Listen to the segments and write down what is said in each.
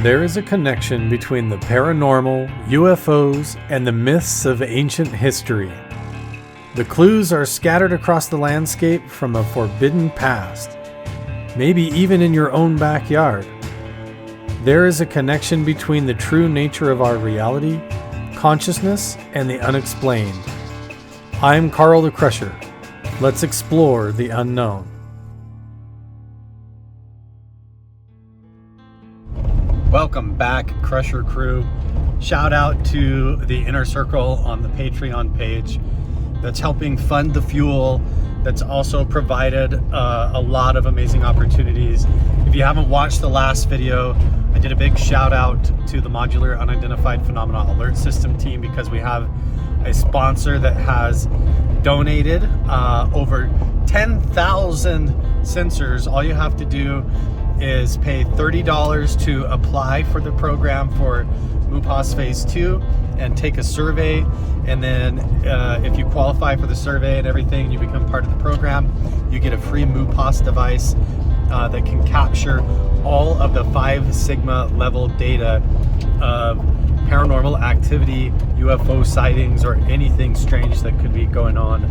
There is a connection between the paranormal, UFOs, and the myths of ancient history. The clues are scattered across the landscape from a forbidden past, maybe even in your own backyard. There is a connection between the true nature of our reality, consciousness, and the unexplained. I'm Carl the Crusher. Let's explore the unknown. Welcome back, Crusher crew. Shout out to the Inner Circle on the Patreon page that's helping fund the fuel, that's also provided a lot of amazing opportunities. If you haven't watched the last video, I did a big shout out to the Modular Unidentified Phenomena Alert System team because we have a sponsor that has donated over 10,000 sensors. All you have to do is pay $30 to apply for the program for MUPAS Phase 2 and take a survey, and then if you qualify for the survey and everything, you become part of the program, you get a free MUPAS device that can capture all of the 5 sigma level data of paranormal activity, UFO sightings, or anything strange that could be going on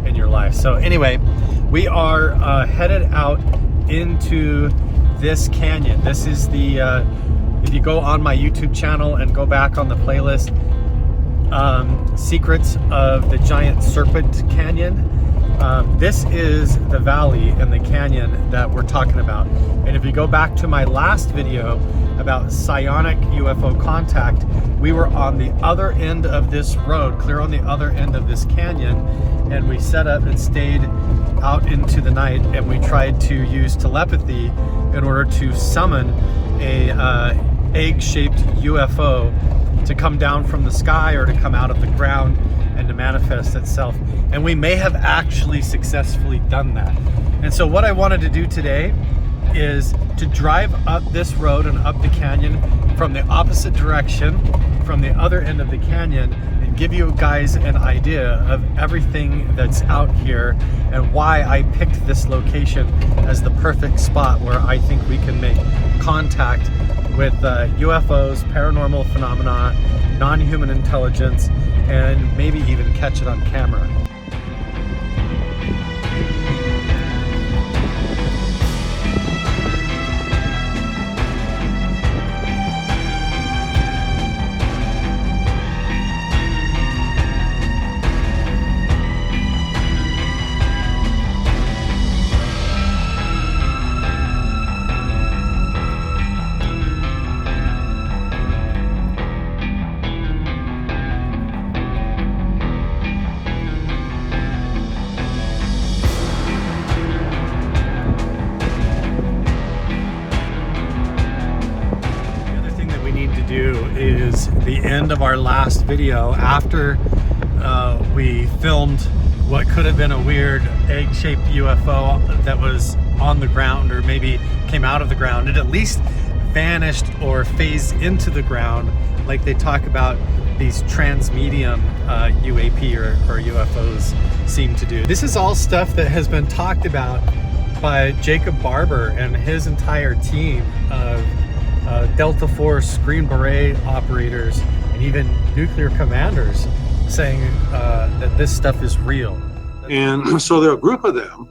in your life. So anyway, we are headed out into this canyon. This is the if you go on my YouTube channel and go back on the playlist, Secrets of the Giant Serpent Canyon, this is the valley and the canyon that we're talking about. And if you go back to my last video about psionic UFO contact, we were on the other end of this road, clear on the other end of this canyon, and we set up and stayed out into the night, and we tried to use telepathy in order to summon a egg-shaped UFO to come down from the sky or to come out of the ground and to manifest itself. And we may have actually successfully done that. And so what I wanted to do today is to drive up this road and up the canyon from the opposite direction, from the other end of the canyon, and give you guys an idea of everything that's out here and why I picked this location as the perfect spot where I think we can make contact with UFOs, paranormal phenomena, non-human intelligence, and maybe even catch it on camera. Is the end of our last video after we filmed what could have been a weird egg-shaped UFO that was on the ground, or maybe came out of the ground. It at least vanished or phased into the ground, like they talk about these transmedium UAP or UFOs seem to do. This is all stuff that has been talked about by Jake Barber and his entire team of Delta Force, Green Beret operators, and even nuclear commanders saying that this stuff is real. And so there are a group of them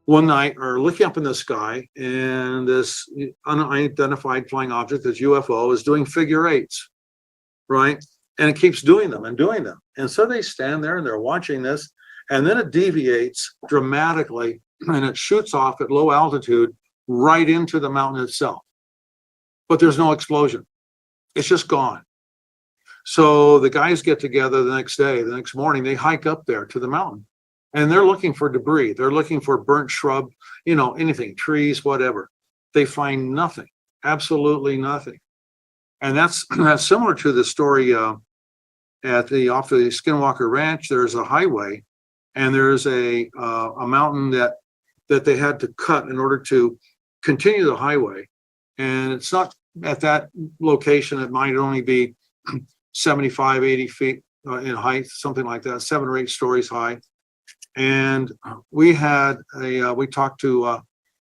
one night are looking up in the sky, and this unidentified flying object, this UFO, is doing figure eights, right? And it keeps doing them and doing them. And so they stand there and they're watching this, and then it deviates dramatically and it shoots off at low altitude right into the mountain itself. But there's no explosion. It's just gone. So the guys get together the next day, the next morning, they hike up there to the mountain, and they're looking for debris. They're looking for burnt shrub, anything, trees, whatever. They find nothing, absolutely nothing. And that's similar to the story off the Skinwalker Ranch. There's a highway, and there's a mountain that they had to cut in order to continue the highway. And it's not at that location, it might only be 75, 80 feet in height, something like that, 7 or 8 stories high. And we talked to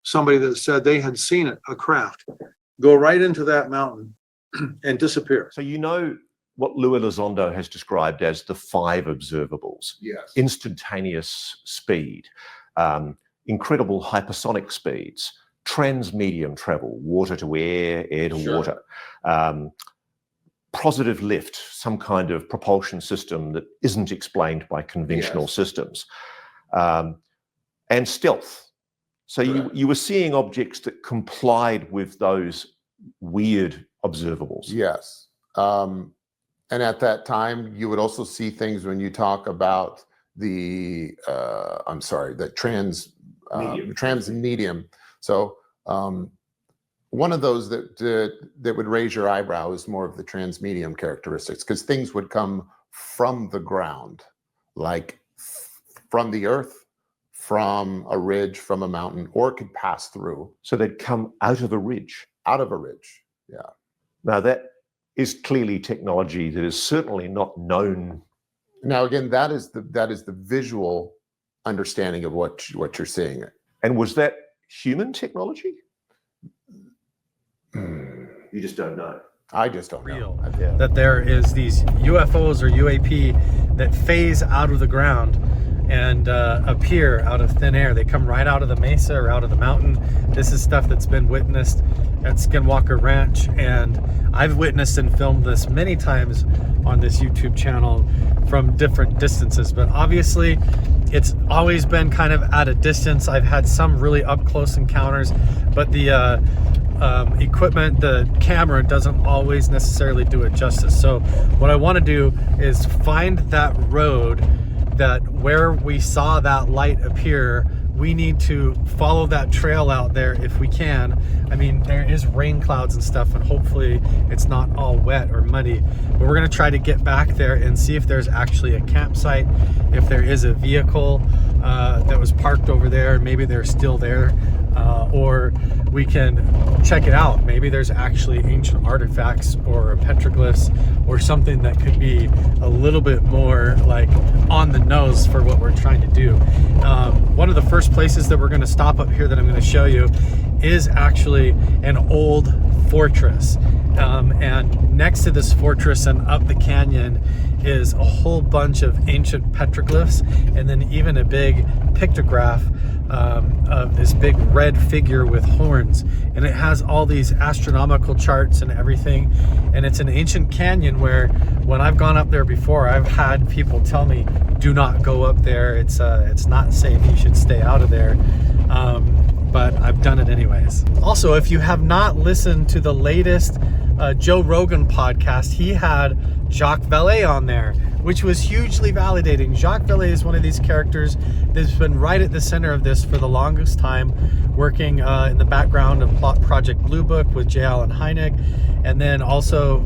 somebody that said they had seen it, a craft, go right into that mountain and disappear. So you know what Louis Elizondo has described as the 5 observables. Yes. Instantaneous speed, incredible hypersonic speeds, transmedium travel, water to air, air to water, positive lift, some kind of propulsion system that isn't explained by conventional systems, and stealth. So you were seeing objects that complied with those weird observables. Yes. And at that time, you would also see things when you talk about the, the transmedium. So one of those that would raise your eyebrow is more of the transmedium characteristics, because things would come from the ground, like from the earth, from a ridge, from a mountain, or it could pass through. So they'd come out of a ridge. Out of a ridge, yeah. Now that is clearly technology that is certainly not known. Now again, that is the visual understanding of what you're seeing. And was that human technology? You just don't know. I just don't know. That there is these UFOs or UAP that phase out of the ground and appear out of thin air. They come right out of the mesa or out of the mountain. This is stuff that's been witnessed at Skinwalker Ranch, and I've witnessed and filmed this many times on this YouTube channel from different distances, but obviously it's always been kind of at a distance. I've had some really up close encounters, but the equipment, the camera doesn't always necessarily do it justice. So what I want to do is find that road that where we saw that light appear. We need to follow that trail out there if we can. I mean, there is rain clouds and stuff, and hopefully it's not all wet or muddy, but we're gonna try to get back there and see if there's actually a campsite, if there is a vehicle that was parked over there, maybe they're still there, or we can check it out. Maybe there's actually ancient artifacts or petroglyphs or something that could be a little bit more like on the nose for what we're trying to do. One of the first places that we're going to stop up here that I'm going to show you is actually an old fortress. And next to this fortress and up the canyon is a whole bunch of ancient petroglyphs, and then even a big pictograph of this big red figure with horns, and it has all these astronomical charts and everything. And it's an ancient canyon where when I've gone up there before, I've had people tell me, do not go up there, it's not safe, you should stay out of there. But I've done it anyways. Also, if you have not listened to the latest Joe Rogan podcast, he had Jacques Valle on there, which was hugely validating. Jacques Valle is one of these characters that's been right at the center of this for the longest time, working in the background of Plot Project Blue Book with J. Allen Hynek, and then also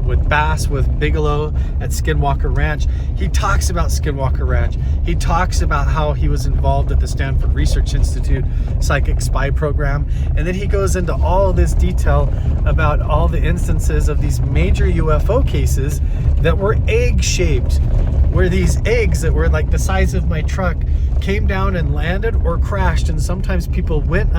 with Bass with Bigelow at Skinwalker Ranch. He talks about Skinwalker Ranch. He talks about how he was involved at the Stanford Research Institute psychic spy program, and then he goes into all this detail about all the instances of these major UFO cases that were egg-shaped, where these eggs that were like the size of my truck came down and landed or crashed, and sometimes people went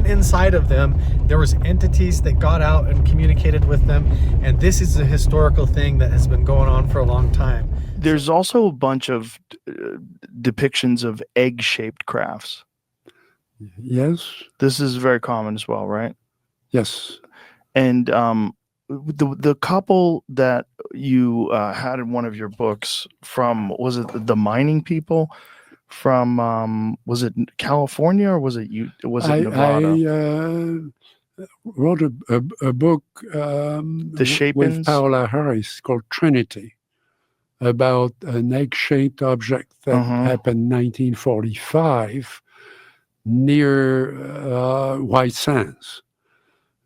inside of them. There was entities that got out and communicated with them, and this is a historical thing that has been going on for a long time. There's also a bunch of depictions of egg-shaped crafts. Yes. This is very common as well, right? Yes. And the couple that you had in one of your books from, was it the mining people from, was it California or was it Nevada? I wrote a book with Paola Harris called Trinity, about an egg-shaped object that happened in 1945 near White Sands.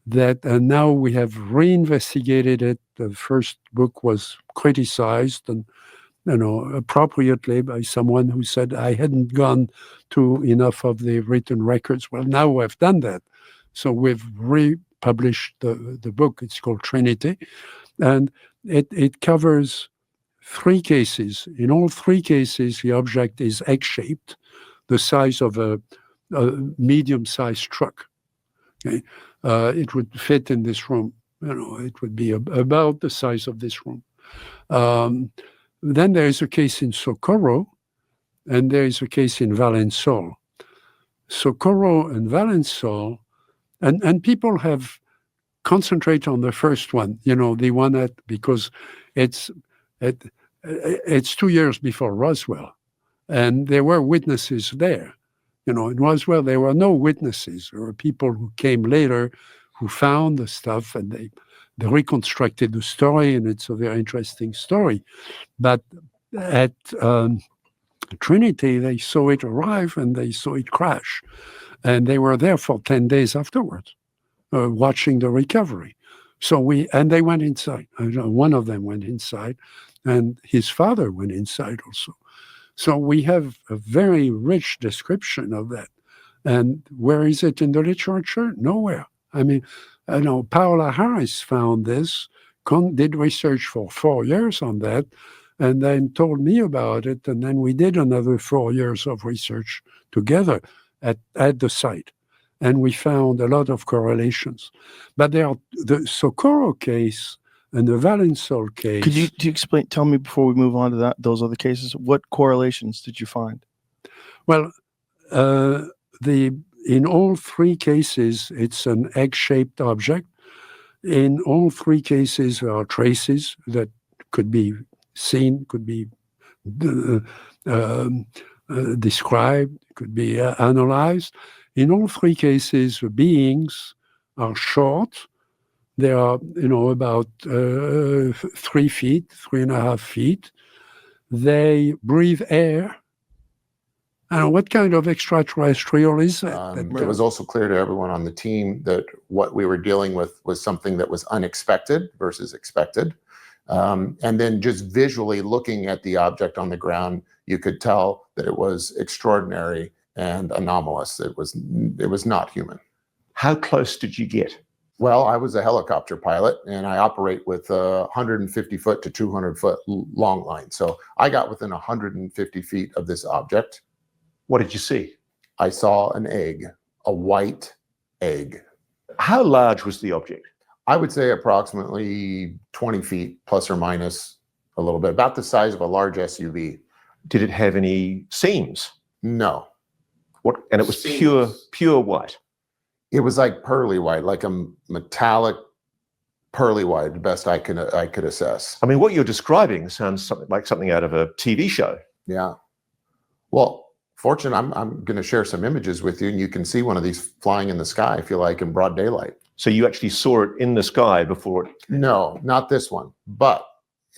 That now we have reinvestigated it. The first book was criticized, and appropriately, by someone who said I hadn't gone to enough of the written records. Well, now we've done that, so we've republished the book. It's called Trinity, and it covers 3 cases. In all 3 cases, the object is egg-shaped, the size of a medium-sized truck. Okay, it would fit in this room. It would be about the size of this room. Then there is a case in Socorro, and there is a case in Valençol. Socorro and Valençol, and people have concentrated on the first one, the one because it's 2 years before Roswell, and there were witnesses there. In Roswell, there were no witnesses. There were people who came later who found the stuff, and they reconstructed the story, and it's a very interesting story. But at Trinity, they saw it arrive and they saw it crash. And they were there for 10 days afterwards, watching the recovery. And they went inside. One of them went inside, and his father went inside also. So we have a very rich description of that. And where is it in the literature? Nowhere. I mean, Paola Harris found this, did research for 4 years on that, and then told me about it. And then we did another 4 years of research together at the site. And we found a lot of correlations. But there are the Socorro case and the Valençol case. Could you tell me before we move on to those other cases, what correlations did you find? Well, in all three cases, it's an egg-shaped object. In all three cases, there are traces that could be seen, could be described, could be analyzed. In all three cases, the beings are short. They are, about 3 feet, 3.5 feet. They breathe air. And what kind of extraterrestrial is that? It was also clear to everyone on the team that what we were dealing with was something that was unexpected versus expected. And then just visually looking at the object on the ground, you could tell that it was extraordinary and anomalous. It was not human. How close did you get? Well, I was a helicopter pilot, and I operate with 150 foot to 200 foot long line. So I got within 150 feet of this object. What did you see? I saw an egg, a white egg. How large was the object? I would say approximately 20 feet, plus or minus a little bit, about the size of a large SUV. Did it have any seams? No. What? And it was pure white? It was like pearly white, like a metallic pearly white, the best I could assess. I mean, what you're describing sounds like something out of a TV show. Yeah. Well, fortunately, I'm going to share some images with you, and you can see one of these flying in the sky, if you like, in broad daylight. So you actually saw it in the sky before it? No, not this one. But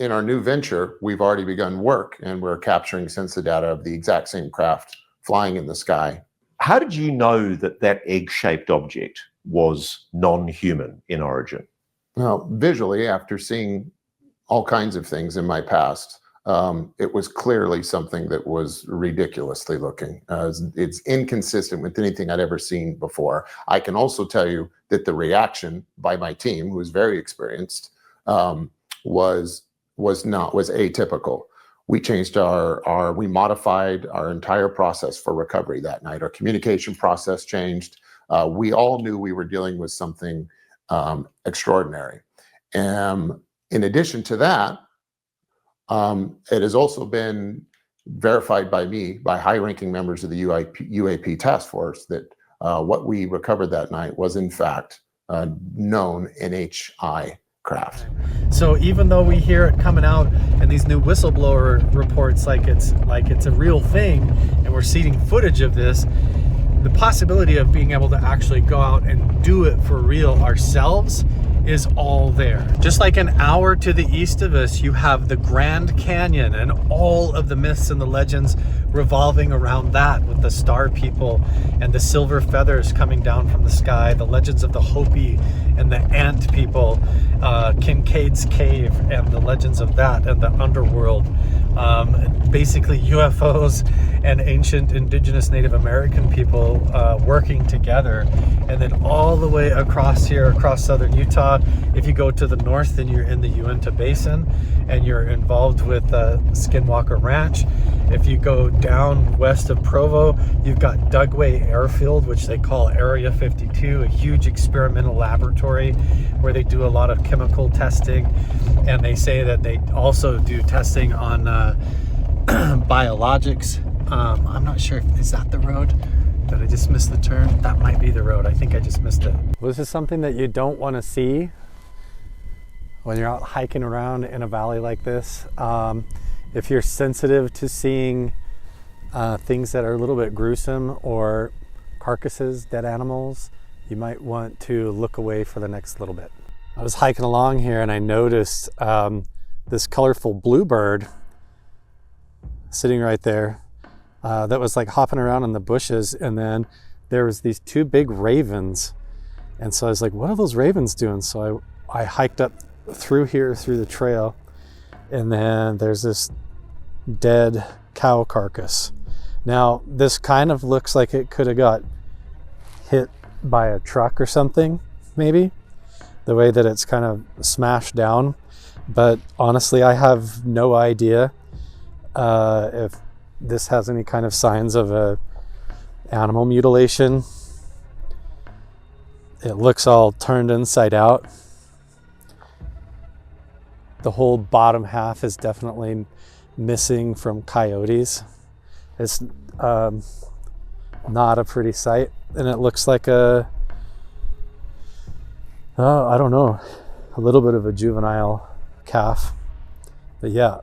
in our new venture, we've already begun work, and we're capturing sensor data of the exact same craft flying in the sky. How did you know that egg-shaped object was non-human in origin? Well, visually, after seeing all kinds of things in my past, it was clearly something that was ridiculously looking. It's inconsistent with anything I'd ever seen before. I can also tell you that the reaction by my team, who was very experienced, was atypical. We changed we modified our entire process for recovery that night. Our communication process changed. We all knew we were dealing with something extraordinary. In addition to that, it has also been verified by me, by high-ranking members of the UAP task force, that what we recovered that night was in fact known NHI craft. So even though we hear it coming out in these new whistleblower reports like it's a real thing, and we're seeing footage of this, the possibility of being able to actually go out and do it for real ourselves is all there. Just like an hour to the east of us, you have the Grand Canyon and all of the myths and the legends revolving around that, with the star people and the silver feathers coming down from the sky, the legends of the Hopi and the ant people, Kincaid's Cave and the legends of that, and the underworld. basically UFOs and ancient indigenous Native American people working together. And then all the way across here, across southern Utah, if you go to the north, then you're in the Uinta Basin and you're involved with Skinwalker Ranch. If you go down west of Provo, you've got Dugway Airfield, which they call Area 52, a huge experimental laboratory where they do a lot of chemical testing. And they say that they also do testing on biologics. I'm not sure is that the road? Did I just miss the turn? That might be the road. I think I just missed it. Well, this is something that you don't want to see when you're out hiking around in a valley like this. If you're sensitive to seeing things that are a little bit gruesome or carcasses, dead animals, you might want to look away for the next little bit. I was hiking along here and I noticed this colorful bluebird sitting right there that was like hopping around in the bushes, and then there was these two big ravens, and so I was like, what are those ravens doing? So I hiked up through here through the trail, and then there's this dead cow carcass. Now this kind of looks like it could have got hit by a truck or something, maybe, the way that it's kind of smashed down, but honestly I have no idea if this has any kind of signs of a animal mutilation. It looks all turned inside out. The whole bottom half is definitely missing from coyotes. It's not a pretty sight, and it looks like I don't know, a little bit of a juvenile calf. But yeah,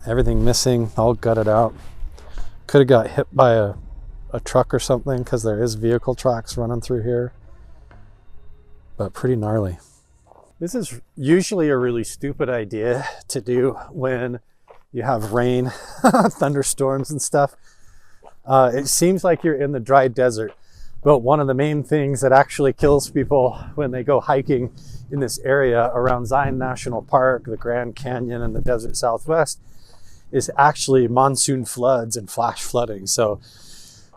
everything missing, all gutted out. Could have got hit by a truck or something, because there is vehicle tracks running through here, but pretty gnarly. This is usually a really stupid idea to do when you have rain, thunderstorms and stuff. It seems like you're in the dry desert, but one of the main things that actually kills people when they go hiking in this area around Zion National Park, the Grand Canyon, and the desert Southwest is actually monsoon floods and flash flooding. So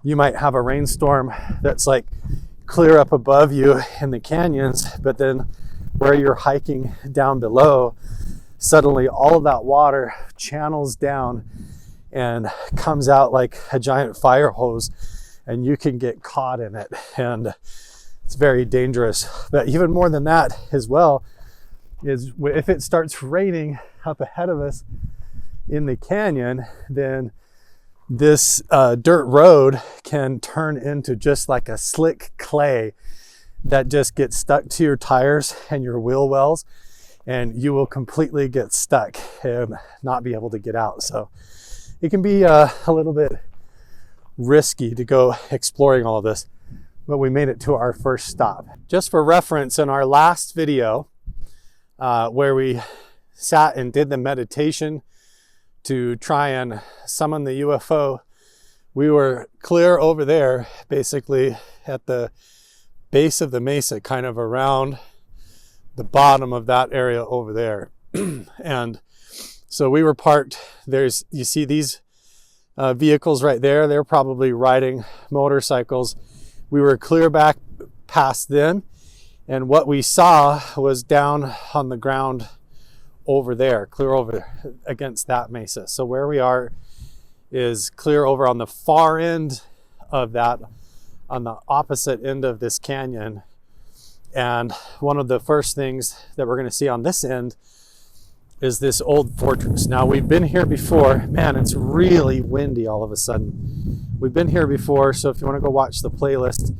you might have a rainstorm that's like clear up above you in the canyons, but then where you're hiking down below, suddenly all of that water channels down and comes out like a giant fire hose, and you can get caught in it, and it's very dangerous. But even more than that as well is if it starts raining up ahead of us in the canyon, then this dirt road can turn into just like a slick clay that just gets stuck to your tires and your wheel wells, and you will completely get stuck and not be able to get out. So it can be a little bit risky to go exploring all of this, but we made it to our first stop. Just for reference, in our last video where we sat and did the meditation to try and summon the UFO, we were clear over there, basically at the base of the mesa, kind of around the bottom of that area over there. And so we were parked. You see these vehicles right there, they're probably riding motorcycles. We were clear back past them, and what we saw was down on the ground over there, clear over against that mesa. So where we are is clear over on the far end of that, on the opposite end of this canyon. And one of the first things that we're going to see on this end is this old fortress. Now, we've been here before. Man, it's really windy all of a sudden. We've been here before, so if you want to go watch the playlist,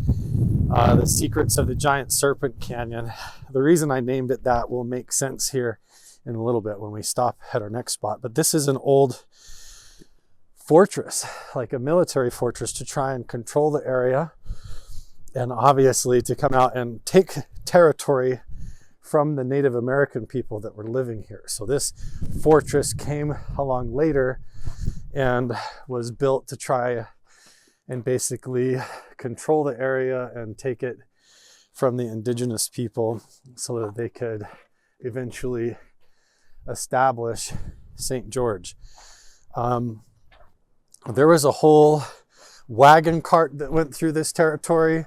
The Secrets of the Giant Serpent Canyon, the reason I named it that will make sense here in a little bit when we stop at our next spot. But this is an old fortress, like a military fortress, to try and control the area, and obviously to come out and take territory from the Native American people that were living here. So this fortress came along later and was built to try and basically control the area and take it from the indigenous people so that they could eventually establish St. George. There was a whole wagon cart that went through this territory.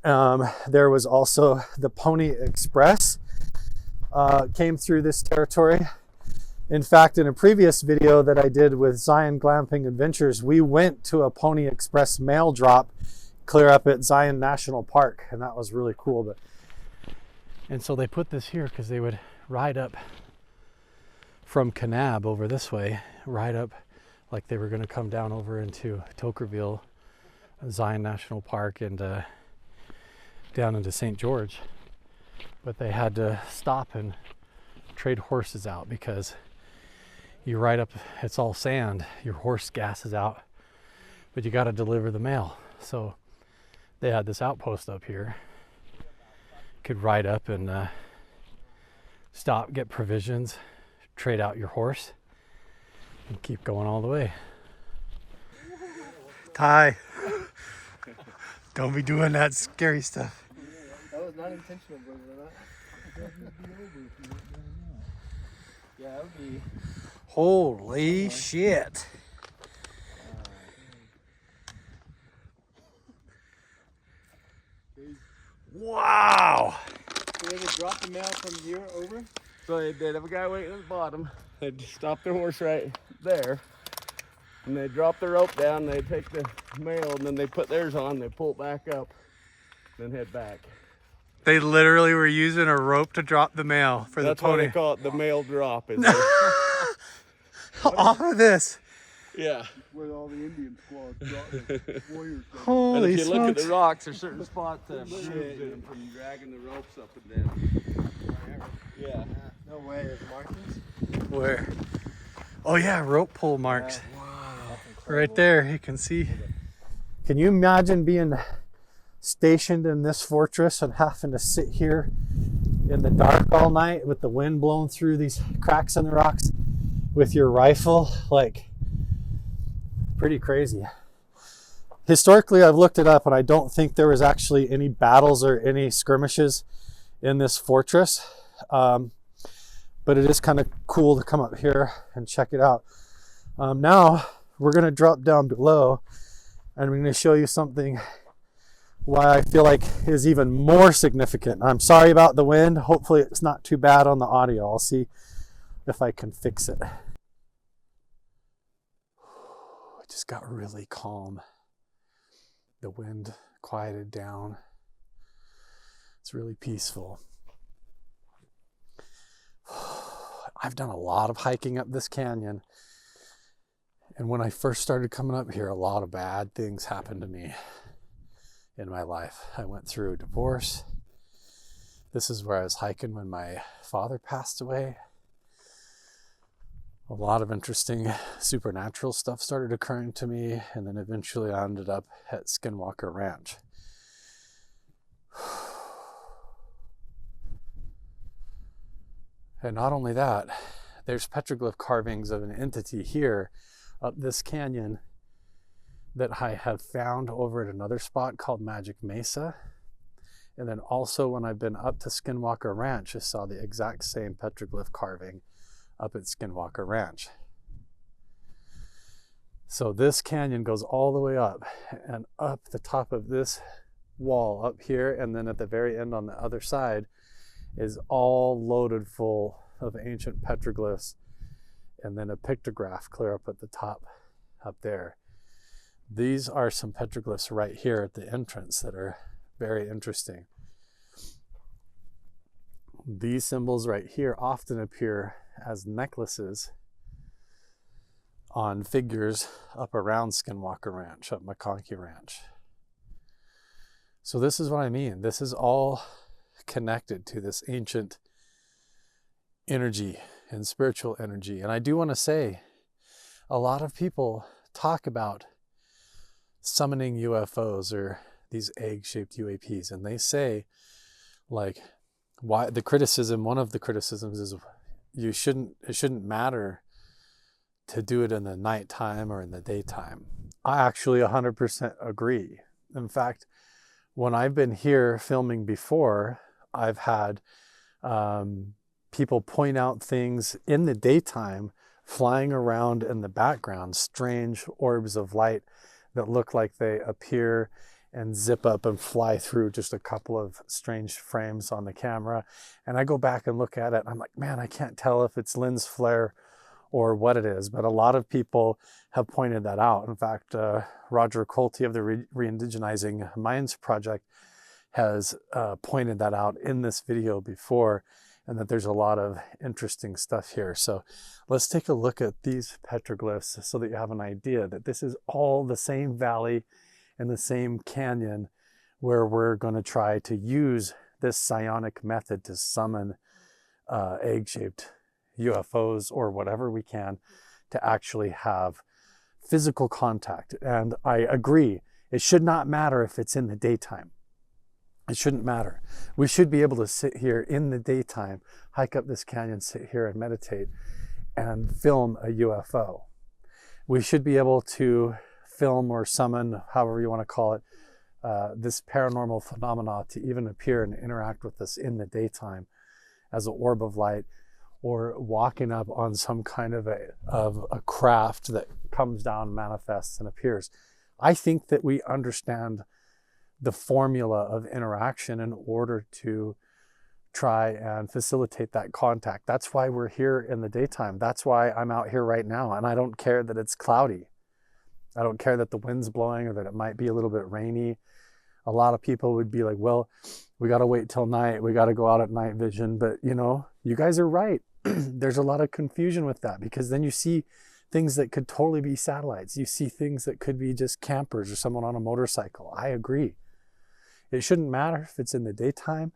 There was also the Pony Express came through this territory. In fact, in a previous video that I did with Zion Glamping Adventures, we went to a Pony Express mail drop clear up at Zion National Park, and that was really cool. And so they put this here because they would ride up from Kanab over this way, ride up like they were going to come down over into Tokerville, Zion National Park, and down into St. George. But they had to stop and trade horses out because you ride up, it's all sand, your horse gasses out, but you got to deliver the mail. So they had this outpost up here. Could ride up and stop, get provisions, trade out your horse, and keep going all the way. Ty, don't be doing that scary stuff. That was not intentional, brother. Yeah, that would be. Holy shit. Wow. So they would drop the mail from here over? So they'd have a guy waiting at the bottom. They'd stop their horse right there. And they'd drop the rope down, they'd take the mail, and then they put theirs on, they pull it back up, then head back. They literally were using a rope to drop the mail for That's the pony. why they call it the mail drop. Off of this. Yeah. Where all the Indian squads brought warriors. Holy And if you look at smokes. the rocks, there's certain spots that have grooves in them from dragging the ropes up and down. Yeah. No way, there's markings? Where? Oh yeah, rope pull marks. Wow. Right there, you can see. Can you imagine being stationed in this fortress and having to sit here in the dark all night with the wind blowing through these cracks in the rocks with your rifle? Like, pretty crazy. Historically, I've looked it up and I don't think there was actually any battles or any skirmishes in this fortress. But it is kind of cool to come up here and check it out. Now we're going to drop down below and we're going to show you something why I feel like is even more significant. I'm sorry about the wind. Hopefully it's not too bad on the audio. I'll see if I can fix it. It just got really calm. The wind quieted down. It's really peaceful. I've done a lot of hiking up this canyon. And when I first started coming up here, a lot of bad things happened to me in my life. I went through a divorce. This is where I was hiking when my father passed away. A lot of interesting supernatural stuff started occurring to me, and then eventually I ended up at Skinwalker Ranch. And not only that, there's petroglyph carvings of an entity here up this canyon that I have found over at another spot called Magic Mesa. And then also when I've been up to Skinwalker Ranch, I saw the exact same petroglyph carving up at Skinwalker Ranch. So this canyon goes all the way up and up the top of this wall up here, and then at the very end on the other side is all loaded full of ancient petroglyphs, and then a pictograph clear up at the top up there. These are some petroglyphs right here at the entrance that are very interesting. These symbols right here often appear as necklaces on figures up around Skinwalker Ranch, up McConkey Ranch. So this is what I mean. This is all connected to this ancient energy and spiritual energy. And I do want to say, a lot of people talk about summoning UFOs or these egg-shaped UAPs, and they say, like, why the criticism, one of the criticisms is it shouldn't matter to do it in the nighttime or in the daytime. I actually 100% agree. In fact, when I've been here filming before, I've had people point out things in the daytime flying around in the background, strange orbs of light that look like they appear and zip up and fly through just a couple of strange frames on the camera. And I go back and look at it and I'm like, man, I can't tell if it's lens flare or what it is. But a lot of people have pointed that out. In fact, Roger Colty of the Re-Indigenizing Minds Project has pointed that out in this video before, and that there's a lot of interesting stuff here. So let's take a look at these petroglyphs so that you have an idea that this is all the same valley and the same canyon where we're going to try to use this psionic method to summon egg-shaped UFOs or whatever we can to actually have physical contact. And I agree, it should not matter if it's in the daytime. It shouldn't matter. We should be able to sit here in the daytime, hike up this canyon, sit here and meditate and film a UFO. We should be able to film or summon, however you want to call it, this paranormal phenomena to even appear and interact with us in the daytime as an orb of light, or walking up on some kind of a craft that comes down, manifests, and appears. I think that we understand the formula of interaction in order to try and facilitate that contact. That's why we're here in the daytime. That's why I'm out here right now, and I don't care that it's cloudy. I don't care that the wind's blowing or that it might be a little bit rainy. A lot of people would be like, well, we got to wait till night. We got to go out at night vision. But you know, you guys are right. There's a lot of confusion with that, because then you see things that could totally be satellites. You see things that could be just campers or someone on a motorcycle. I agree. It shouldn't matter if it's in the daytime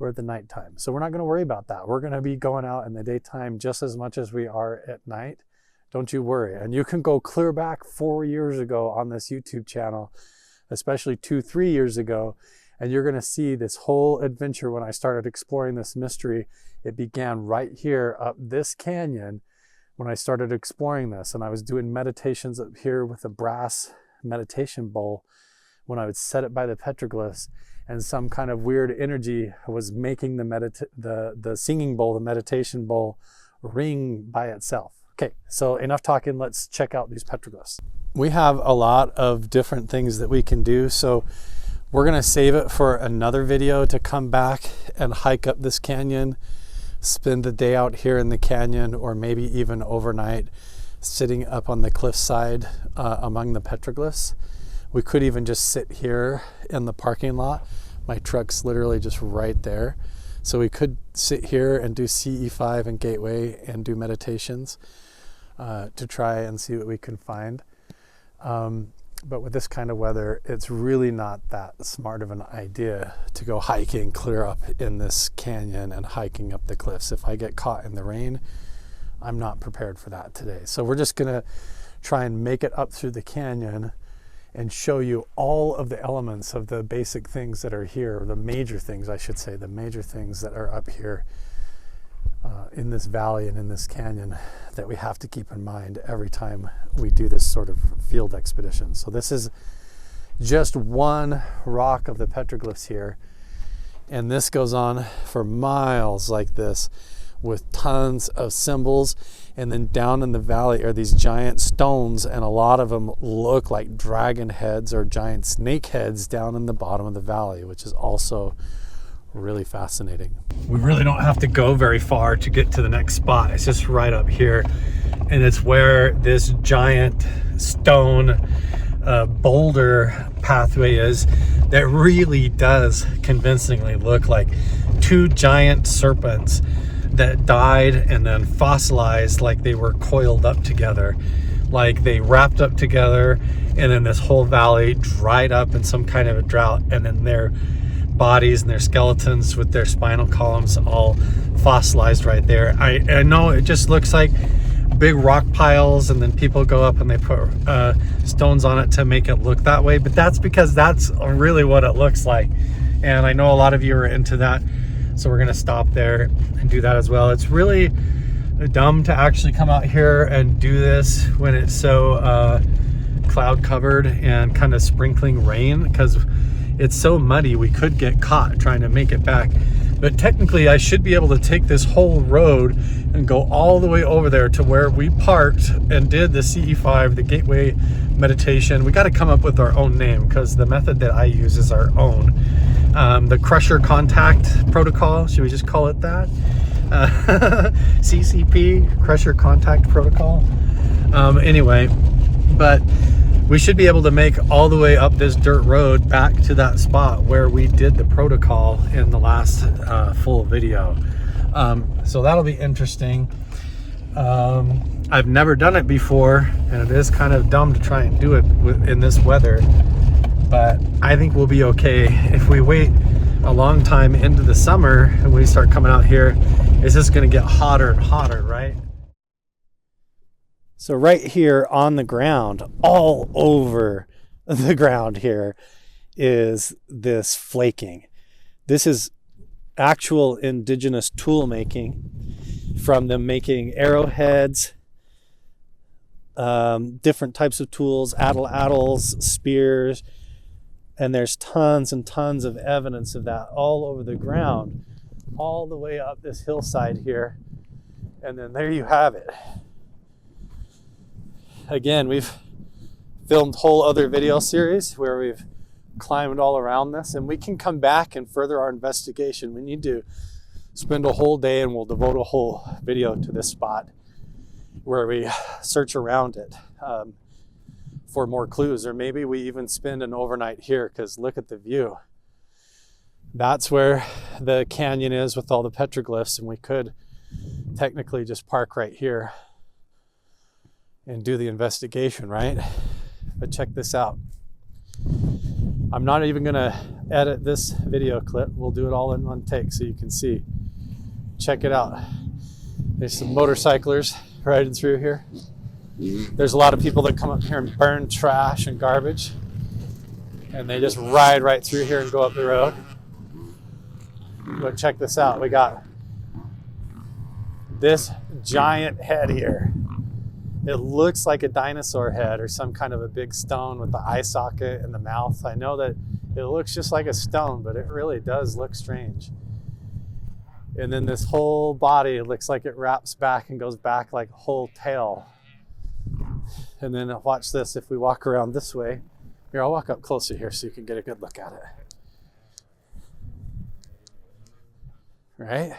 or at the nighttime. So we're not going to worry about that. We're going to be going out in the daytime just as much as we are at night. Don't you worry. And you can go clear back 4 years ago on this YouTube channel, especially 2-3 years ago, and you're going to see this whole adventure when I started exploring this mystery. It began right here up this canyon when I started exploring this, and I was doing meditations up here with a brass meditation bowl when I would set it by the petroglyphs, and some kind of weird energy was making the singing bowl, the meditation bowl, ring by itself. Okay, so enough talking, let's check out these petroglyphs. We have a lot of different things that we can do, so we're gonna save it for another video to come back and hike up this canyon, spend the day out here in the canyon, or maybe even overnight sitting up on the cliffside among the petroglyphs. We could even just sit here in the parking lot. My truck's literally just right there. So we could sit here and do CE5 and Gateway and do meditations to try and see what we can find. But with this kind of weather, it's really not that smart of an idea to go hiking clear up in this canyon and hiking up the cliffs. If I get caught in the rain, I'm not prepared for that today. So we're just gonna try and make it up through the canyon and show you all of the elements of the basic things that are here, the major things, I should say, the major things that are up here in this valley and in this canyon that we have to keep in mind every time we do this sort of field expedition. So this is just one rock of the petroglyphs here, and this goes on for miles like this with tons of symbols. And then down in the valley are these giant stones, and a lot of them look like dragon heads or giant snake heads down in the bottom of the valley, which is also really fascinating. We really don't have to go very far to get to the next spot. It's just right up here, and it's where this giant stone boulder pathway is that really does convincingly look like two giant serpents that died and then fossilized, like they were coiled up together, like they wrapped up together, and then this whole valley dried up in some kind of a drought, and then their bodies and their skeletons with their spinal columns all fossilized right there. I know it just looks like big rock piles, and then people go up and they put stones on it to make it look that way, but that's because that's really what it looks like. And I know a lot of you are into that, so we're gonna stop there and do that as well. It's really dumb to actually come out here and do this when it's so cloud covered and kind of sprinkling rain, because it's so muddy we could get caught trying to make it back But technically I should be able to take this whole road and go all the way over there to where we parked and did the CE5, the gateway meditation. We got to come up with our own name because the method that I use is our own. The crusher contact protocol, should we just call it that? CCP, crusher contact protocol. Anyway, but we should be able to make all the way up this dirt road back to that spot where we did the protocol in the last full video. So that'll be interesting. I've never done it before, and it is kind of dumb to try and do it in this weather, but I think we'll be okay. If we wait a long time into the summer and we start coming out here, it's just going to get hotter and hotter, right? So right here on the ground, all over the ground here, is this flaking. This is actual indigenous tool making, from them making arrowheads, different types of tools, addles, spears, and there's tons and tons of evidence of that all over the ground, all the way up this hillside here. And then there you have it. Again, we've filmed whole other video series where we've climbed all around this, and we can come back and further our investigation. We need to spend a whole day, and we'll devote a whole video to this spot where we search around it for more clues, or maybe we even spend an overnight here, because look at the view. That's where the canyon is with all the petroglyphs, and we could technically just park right here and do the investigation, right? But check this out. I'm not even gonna edit this video clip. We'll do it all in one take so you can see. Check it out. There's some motorcyclers riding through here. There's a lot of people that come up here and burn trash and garbage, and they just ride right through here and go up the road. But check this out. We got this giant head here. It looks like a dinosaur head or some kind of a big stone with the eye socket and the mouth. I know that it looks just like a stone, but it really does look strange. And then this whole body looks like it wraps back and goes back like a whole tail. And then watch this. If we walk around this way, here, I'll walk up closer here so you can get a good look at it. Right?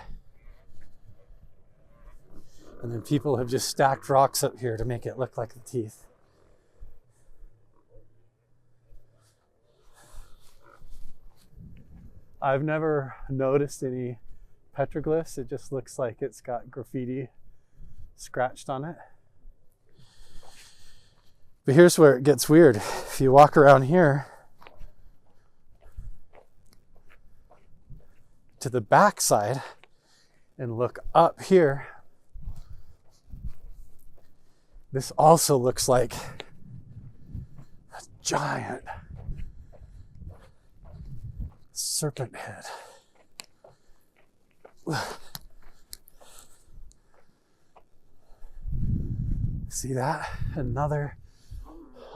And then people have just stacked rocks up here to make it look like the teeth. I've never noticed any petroglyphs. It just looks like it's got graffiti scratched on it. But here's where it gets weird. If you walk around here to the backside and look up here, this also looks like a giant serpent head. See that? Another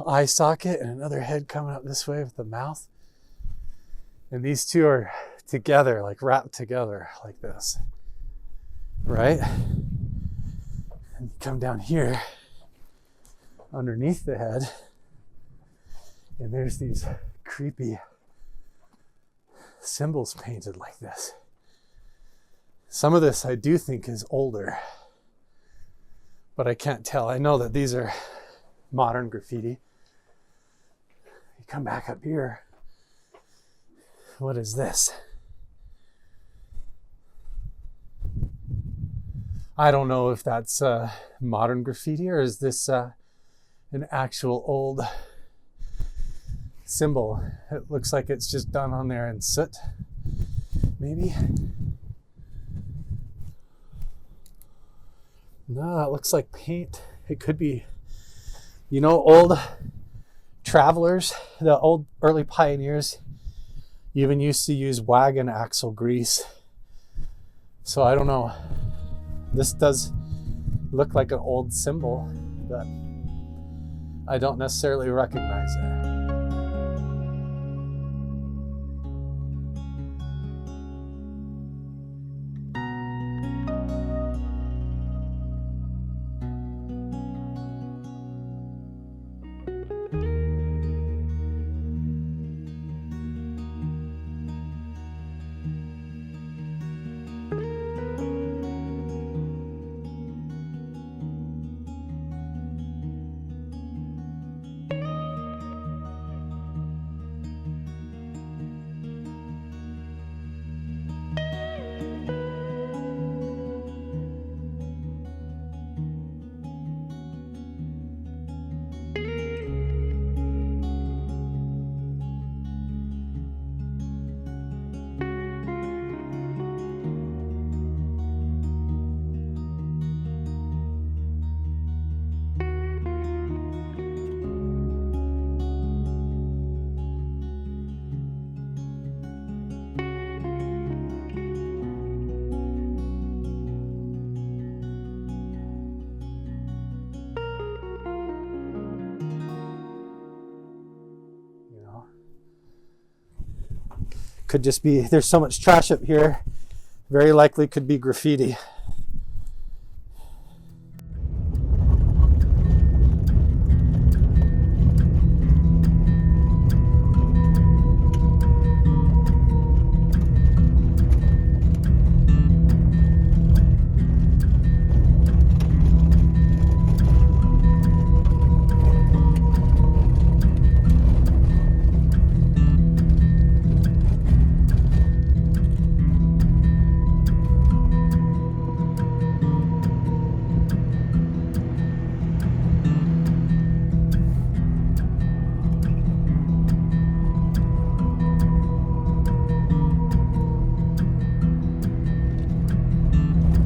eye socket and another head coming up this way with the mouth. And these two are together, like wrapped together like this. Right? And you come down here underneath the head, and there's these creepy symbols painted like this. Some of this I do think is older, but I can't tell. I know that these are modern graffiti. You come back up here. What is this? I don't know if that's modern graffiti, or is this an actual old symbol. It looks like it's just done on there in soot, maybe. No, that looks like paint. It could be, you know, old travelers, the old early pioneers even used to use wagon axle grease. So I don't know. This does look like an old symbol, but I don't necessarily recognize it. could just be, there's so much trash up here, very likely could be graffiti.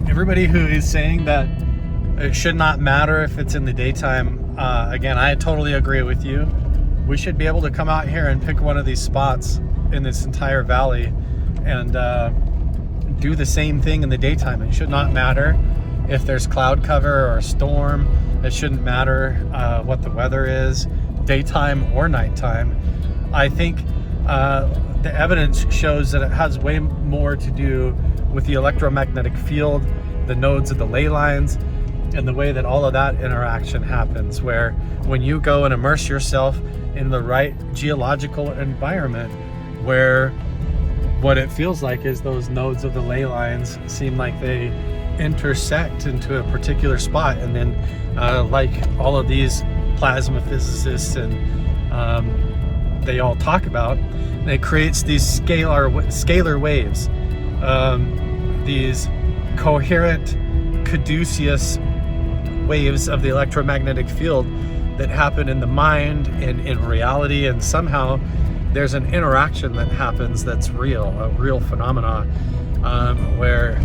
Everybody who is saying that it should not matter if it's in the daytime, again, I totally agree with you. We should be able to come out here and pick one of these spots in this entire valley and do the same thing in the daytime. It should not matter if there's cloud cover or a storm. It shouldn't matter what the weather is, daytime or nighttime. I think the evidence shows that it has way more to do with the electromagnetic field, the nodes of the ley lines, and the way that all of that interaction happens, where when you go and immerse yourself in the right geological environment, where what it feels like is those nodes of the ley lines seem like they intersect into a particular spot, and then like all of these plasma physicists and they all talk about, it creates these scalar waves, these coherent caduceus waves of the electromagnetic field that happen in the mind and in reality, and somehow there's an interaction that happens that's real, a real phenomena, where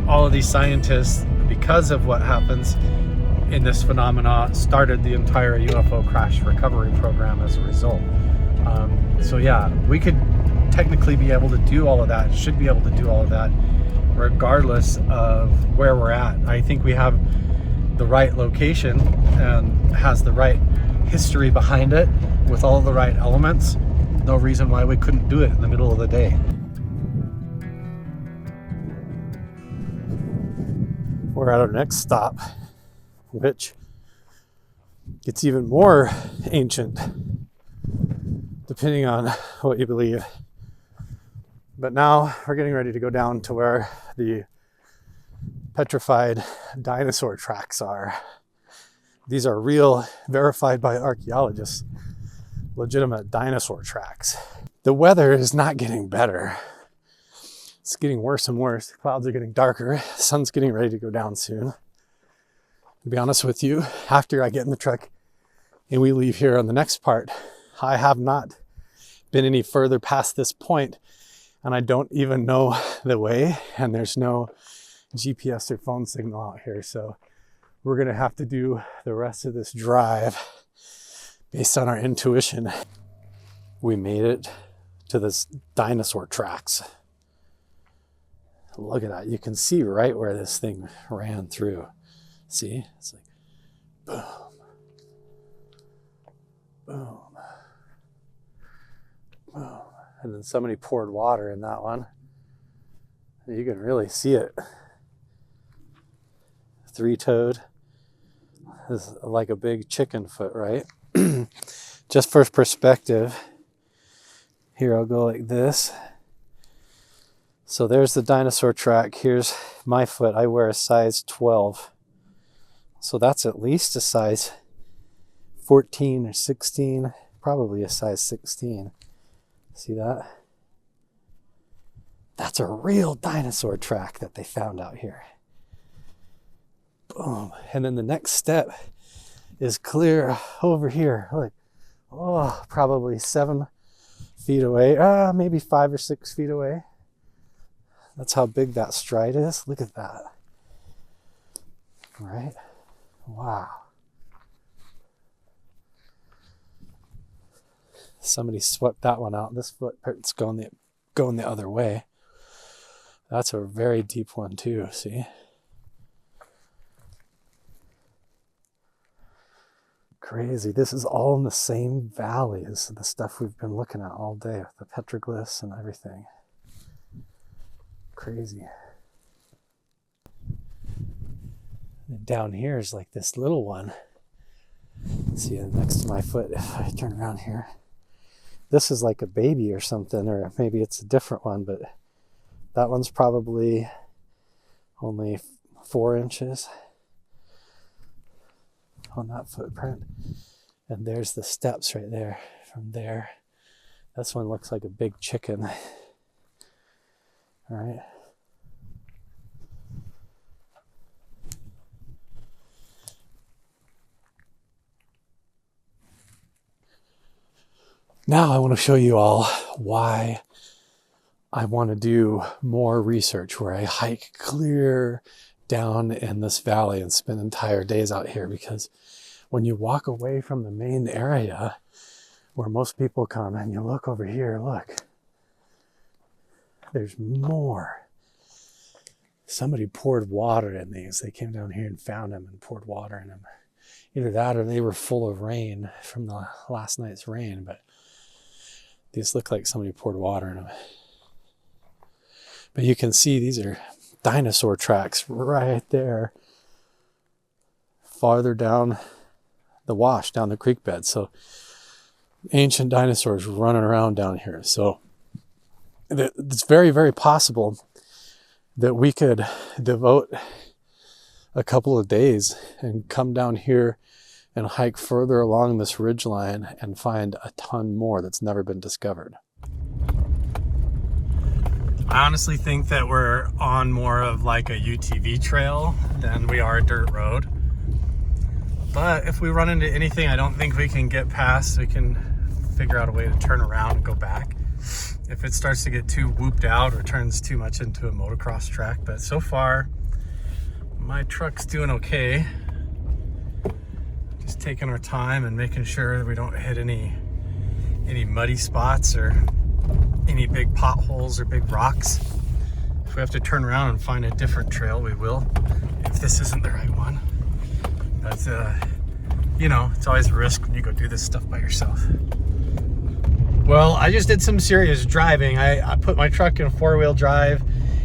all of these scientists, because of what happens in this phenomena, started the entire UFO crash recovery program as a result. So yeah, we could technically be able to do all of that, should be able to do all of that, regardless of where we're at. I think we have the right location and has the right history behind it with all the right elements. No reason why we couldn't do it in the middle of the day. We're at our next stop, which gets even more ancient, depending on what you believe. But now we're getting ready to go down to where the petrified dinosaur tracks are. These are real, verified by archaeologists, legitimate dinosaur tracks. The weather is not getting better. It's getting worse and worse. The clouds are getting darker. The sun's getting ready to go down soon. To be honest with you, after I get in the truck and we leave here on the next part, I have not been any further past this point, and I don't even know the way, and there's no GPS or phone signal out here. So we're gonna have to do the rest of this drive based on our intuition. We made it to this dinosaur tracks. Look at that. You can see right where this thing ran through. See? It's like boom, boom, boom. And then somebody poured water in that one. You can really see it. Three-toed. This is like a big chicken foot, right? Just for perspective, here I'll go like this. So there's the dinosaur track. Here's my foot. I wear a size 12. So that's at least a size 14 or 16, probably a size 16. See that? That's a real dinosaur track that they found out here. Boom. And then the next step is clear over here. Look, oh, probably 7 feet away, maybe 5 or 6 feet away. That's how big that stride is. Look at that. All right? Wow. Somebody swept that one out. This footprint's going the other way. That's a very deep one too, see? Crazy. This is all in the same valley as the stuff we've been looking at all day with the petroglyphs and everything. Crazy. And down here is like this little one. See, next to my foot, if I turn around here. This is like a baby or something, or maybe it's a different one, but that one's probably only 4 inches on that footprint. And there's the steps right there from there. This one looks like a big chicken. All right. Now I want to show you all why I want to do more research where I hike clear down in this valley and spend entire days out here, because when you walk away from the main area where most people come and you look over here, look, there's more. Somebody poured water in these. They came down here and found them and poured water in them. Either that or they were full of rain from the last night's rain, but these look like somebody poured water in them. But you can see these are dinosaur tracks right there, farther down the wash, down the creek bed. So ancient dinosaurs running around down here. So it's very, very possible that we could devote a couple of days and come down here and hike further along this ridge line and find a ton more that's never been discovered. I honestly think that we're on more of like a UTV trail than we are a dirt road. But if we run into anything I don't think we can get past, we can figure out a way to turn around and go back. If it starts to get too whooped out or turns too much into a motocross track. But so far, my truck's doing okay. Just taking our time and making sure that we don't hit any muddy spots or any big potholes or big rocks. If we have to turn around and find a different trail, we will, if this isn't the right one. But, you know, it's always a risk when you go do this stuff by yourself. Well, I just did some serious driving. I put my truck in 4-wheel drive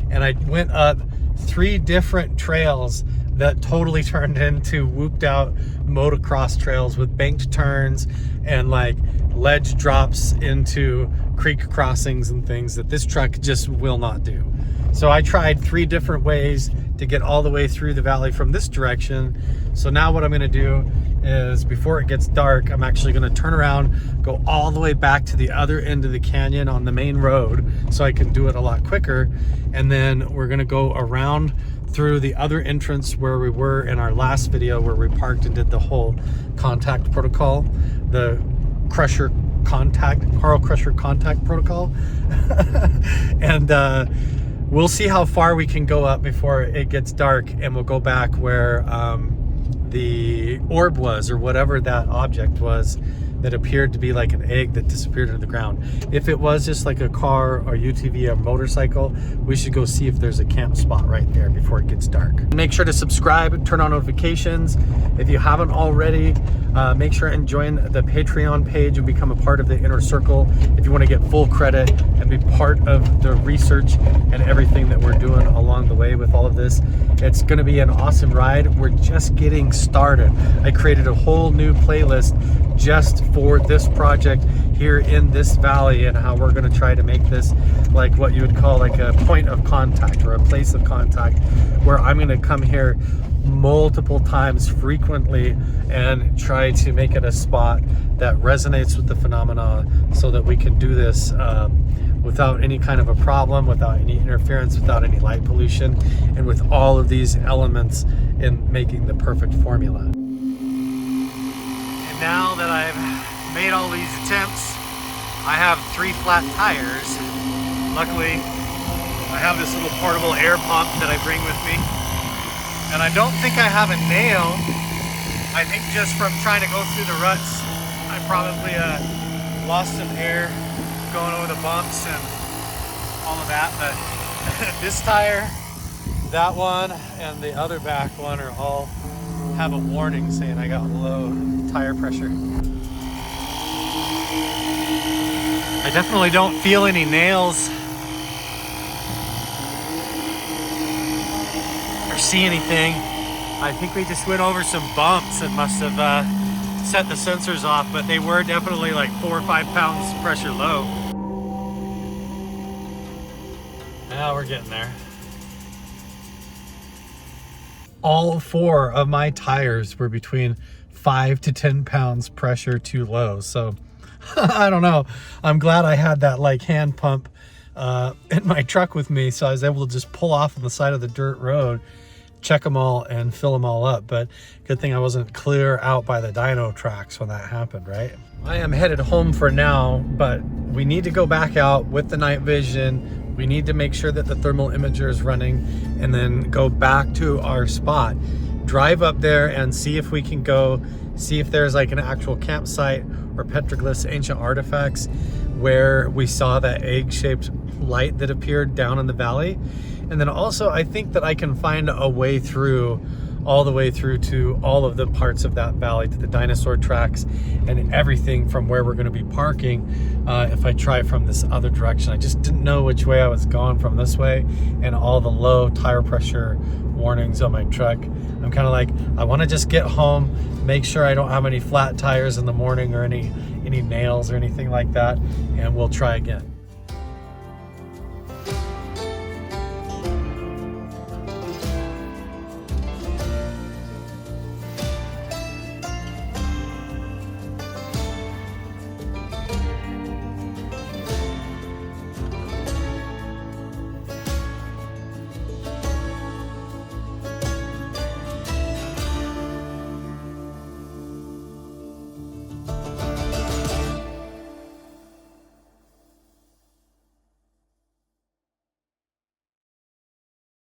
and I went up 3 different trails that totally turned into whooped out motocross trails with banked turns and like ledge drops into creek crossings and things that this truck just will not do. So I tried 3 different ways to get all the way through the valley from this direction. So now what I'm gonna do is, before it gets dark, I'm actually gonna turn around, go all the way back to the other end of the canyon on the main road so I can do it a lot quicker. And then we're gonna go around through the other entrance where we were in our last video, where we parked and did the whole contact protocol, the Crusher contact, Carl Crusher contact protocol. And we'll see how far we can go up before it gets dark, and we'll go back where the orb was, or whatever that object was that appeared to be like an egg that disappeared into the ground. If it was just like a car or UTV or motorcycle, we should go see if there's a camp spot right there before it gets dark. Make sure to subscribe and turn on notifications. If you haven't already, make sure and join the Patreon page and become a part of the inner circle if you want to get full credit and be part of the research and everything that we're doing along the way with all of this. It's going to be an awesome ride. We're just getting started. I created a whole new playlist just for this project here in this valley, and how we're going to try to make this like what you would call like a point of contact, or a place of contact, where I'm going to come here multiple times frequently and try to make it a spot that resonates with the phenomena, so that we can do this without any kind of a problem, without any interference, without any light pollution, and with all of these elements in making the perfect formula. And now that I've made all these attempts, I have 3 flat tires. Luckily, I have this little portable air pump that I bring with me. And I don't think I have a nail. I think just from trying to go through the ruts, I probably lost some air going over the bumps and all of that. But this tire, that one, and the other back one are all have a warning saying I got low tire pressure. I definitely don't feel any nails see anything. I think we just went over some bumps that must have set the sensors off, but they were definitely like 4 or 5 pounds pressure low. Now we're getting there. All 4 of my tires were between 5 to 10 pounds pressure too low. So I don't know. I'm glad I had that like hand pump in my truck with me, so I was able to just pull off on the side of the dirt road, check them all and fill them all up. But good thing I wasn't clear out by the dyno tracks when that happened, right? I am headed home for now, but we need to go back out with the night vision. We need to make sure that the thermal imager is running and then go back to our spot. Drive up there and see if we can go see if there's like an actual campsite or Petroglyphs ancient artifacts where we saw that egg-shaped light that appeared down in the valley. And then also I think that I can find a way through, all the way through to all of the parts of that valley, to the dinosaur tracks and everything from where we're going to be parking if I try from this other direction. I just didn't know which way I was going from this way, and all the low tire pressure warnings on my truck. I'm kind of like, I want to just get home, make sure I don't have any flat tires in the morning or any nails or anything like that, and we'll try again.